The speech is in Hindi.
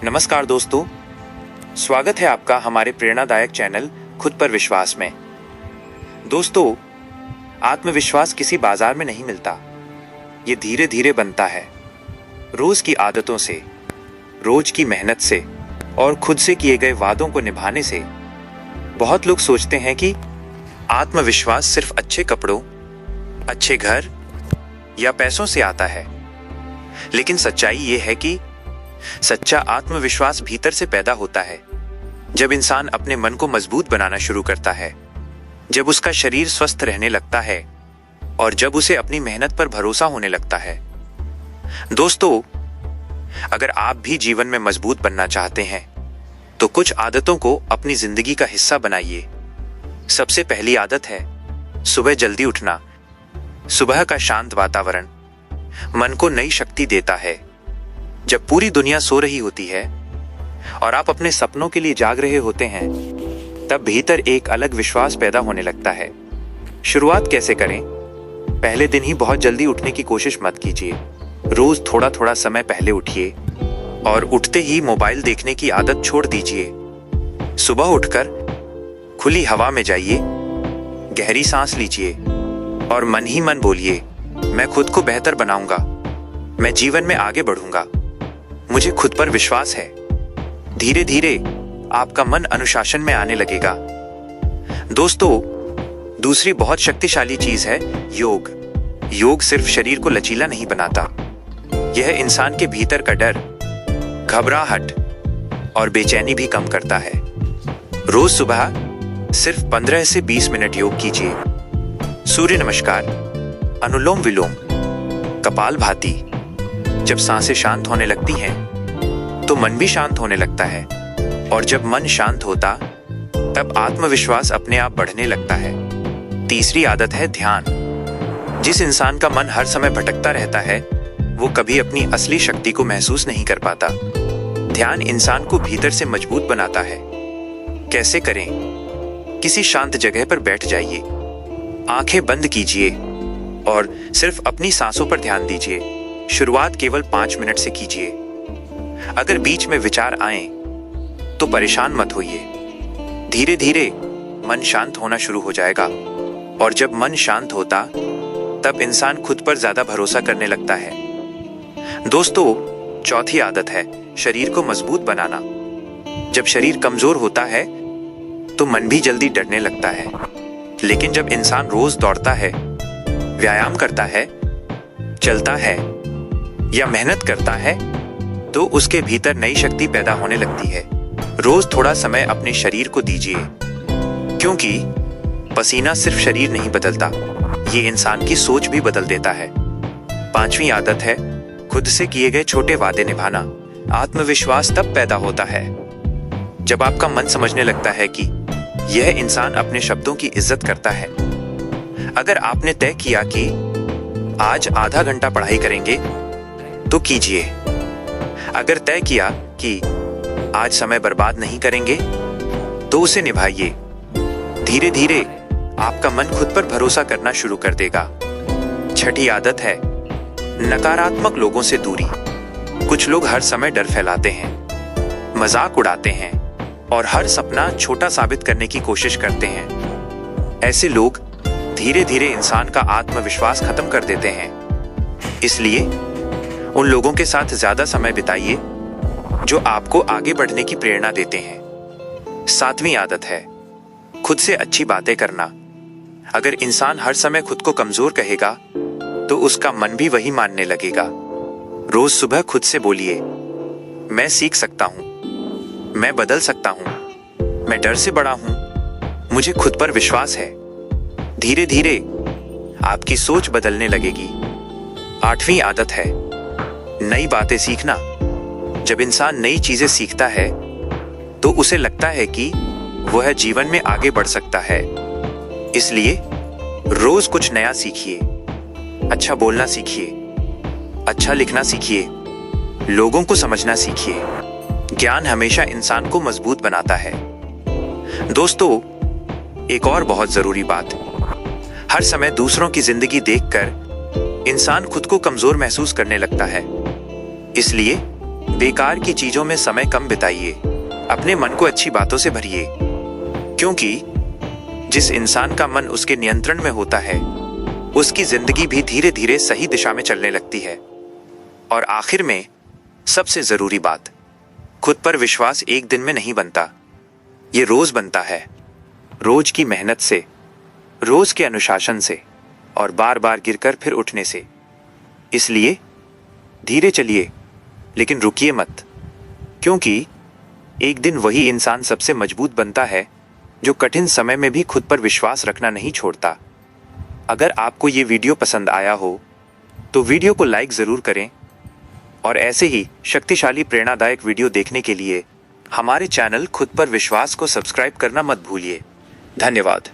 नमस्कार दोस्तों, स्वागत है आपका हमारे प्रेरणादायक चैनल खुद पर विश्वास में। दोस्तों, आत्मविश्वास किसी बाजार में नहीं मिलता, ये धीरे धीरे बनता है। रोज की आदतों से, रोज की मेहनत से और खुद से किए गए वादों को निभाने से। बहुत लोग सोचते हैं कि आत्मविश्वास सिर्फ अच्छे कपड़ों, अच्छे घर या पैसों से आता है, लेकिन सच्चाई ये है कि सच्चा आत्मविश्वास भीतर से पैदा होता है जब इंसान अपने मन को मजबूत बनाना शुरू करता है, जब उसका शरीर स्वस्थ रहने लगता है और जब उसे अपनी मेहनत पर भरोसा होने लगता है। दोस्तों, अगर आप भी जीवन में मजबूत बनना चाहते हैं तो कुछ आदतों को अपनी जिंदगी का हिस्सा बनाइए। सबसे पहली आदत है सुबह जल्दी उठना। सुबह का शांत वातावरण मन को नई शक्ति देता है। जब पूरी दुनिया सो रही होती है और आप अपने सपनों के लिए जाग रहे होते हैं, तब भीतर एक अलग विश्वास पैदा होने लगता है। शुरुआत कैसे करें? पहले दिन ही बहुत जल्दी उठने की कोशिश मत कीजिए। रोज थोड़ा थोड़ा समय पहले उठिए और उठते ही मोबाइल देखने की आदत छोड़ दीजिए। सुबह उठकर खुली हवा में जाइए, गहरी सांस लीजिए और मन ही मन बोलिए, मैं खुद को बेहतर बनाऊंगा, मैं जीवन में आगे बढ़ूंगा, मुझे खुद पर विश्वास है। धीरे धीरे आपका मन अनुशासन में आने लगेगा। दोस्तों, दूसरी बहुत शक्तिशाली चीज है योग। योग सिर्फ शरीर को लचीला नहीं बनाता, यह इंसान के भीतर का डर, घबराहट और बेचैनी भी कम करता है। रोज सुबह सिर्फ 15 से 20 मिनट योग कीजिए। सूर्य नमस्कार, अनुलोम विलोम, कपालभाति। जब सांसें शांत होने लगती हैं तो मन भी शांत होने लगता है, और जब मन शांत होता तब आत्मविश्वास अपने आप बढ़ने लगता है। तीसरी आदत है ध्यान। जिस इंसान का मन हर समय भटकता रहता है वो कभी अपनी असली शक्ति को महसूस नहीं कर पाता। ध्यान इंसान को भीतर से मजबूत बनाता है। कैसे करें? किसी शांत जगह पर बैठ जाइए, आंखें बंद कीजिए और सिर्फ अपनी सांसों पर ध्यान दीजिए। शुरुआत केवल 5 मिनट से कीजिए। अगर बीच में विचार आए तो परेशान मत होइए। धीरे धीरे मन शांत होना शुरू हो जाएगा, और जब मन शांत होता तब इंसान खुद पर ज्यादा भरोसा करने लगता है। दोस्तों, चौथी आदत है शरीर को मजबूत बनाना। जब शरीर कमजोर होता है तो मन भी जल्दी डरने लगता है, लेकिन जब इंसान रोज दौड़ता है, व्यायाम करता है, चलता है या मेहनत करता है तो उसके भीतर नई शक्ति पैदा होने लगती है। रोज थोड़ा समय अपने शरीर को दीजिए, क्योंकि पसीना सिर्फ शरीर नहीं बदलता, ये इंसान की सोच भी बदल देता है। पांचवी आदत है खुद से किए गए छोटे वादे निभाना। आत्मविश्वास तब पैदा होता है जब आपका मन समझने लगता है कि यह इंसान अपने शब्दों की इज्जत करता है। अगर आपने तय किया कि आज आधा घंटा पढ़ाई करेंगे तो कीजिए। अगर तय किया कि आज समय बर्बाद नहीं करेंगे तो उसे निभाइए। धीरे धीरे आपका मन खुद पर भरोसा करना शुरू कर देगा। छठी आदत है नकारात्मक लोगों से दूरी। कुछ लोग हर समय डर फैलाते हैं, मजाक उड़ाते हैं और हर सपना छोटा साबित करने की कोशिश करते हैं। ऐसे लोग धीरे धीरे इंसान का आत्मविश्वास खत्म कर देते हैं। इसलिए उन लोगों के साथ ज्यादा समय बिताइए जो आपको आगे बढ़ने की प्रेरणा देते हैं। सातवीं आदत है खुद से अच्छी बातें करना। अगर इंसान हर समय खुद को कमजोर कहेगा तो उसका मन भी वही मानने लगेगा। रोज सुबह खुद से बोलिए, मैं सीख सकता हूं, मैं बदल सकता हूं, मैं डर से बड़ा हूं, मुझे खुद पर विश्वास है। धीरे धीरे आपकी सोच बदलने लगेगी। आठवीं आदत है नई बातें सीखना। जब इंसान नई चीजें सीखता है तो उसे लगता है कि वह जीवन में आगे बढ़ सकता है। इसलिए रोज कुछ नया सीखिए। अच्छा बोलना सीखिए, अच्छा लिखना सीखिए, लोगों को समझना सीखिए। ज्ञान हमेशा इंसान को मजबूत बनाता है। दोस्तों, एक और बहुत जरूरी बात, हर समय दूसरों की जिंदगी देखकर इंसान खुद को कमजोर महसूस करने लगता है। इसलिए बेकार की चीजों में समय कम बिताइए, अपने मन को अच्छी बातों से भरिए, क्योंकि जिस इंसान का मन उसके नियंत्रण में होता है उसकी जिंदगी भी धीरे धीरे सही दिशा में चलने लगती है। और आखिर में सबसे जरूरी बात, खुद पर विश्वास एक दिन में नहीं बनता, ये रोज बनता है, रोज की मेहनत से, रोज के अनुशासन से और बार बार गिरकर फिर उठने से। इसलिए धीरे चलिए लेकिन रुकिए मत, क्योंकि एक दिन वही इंसान सबसे मजबूत बनता है जो कठिन समय में भी खुद पर विश्वास रखना नहीं छोड़ता। अगर आपको ये वीडियो पसंद आया हो तो वीडियो को लाइक ज़रूर करें और ऐसे ही शक्तिशाली प्रेरणादायक वीडियो देखने के लिए हमारे चैनल खुद पर विश्वास को सब्सक्राइब करना मत भूलिए। धन्यवाद।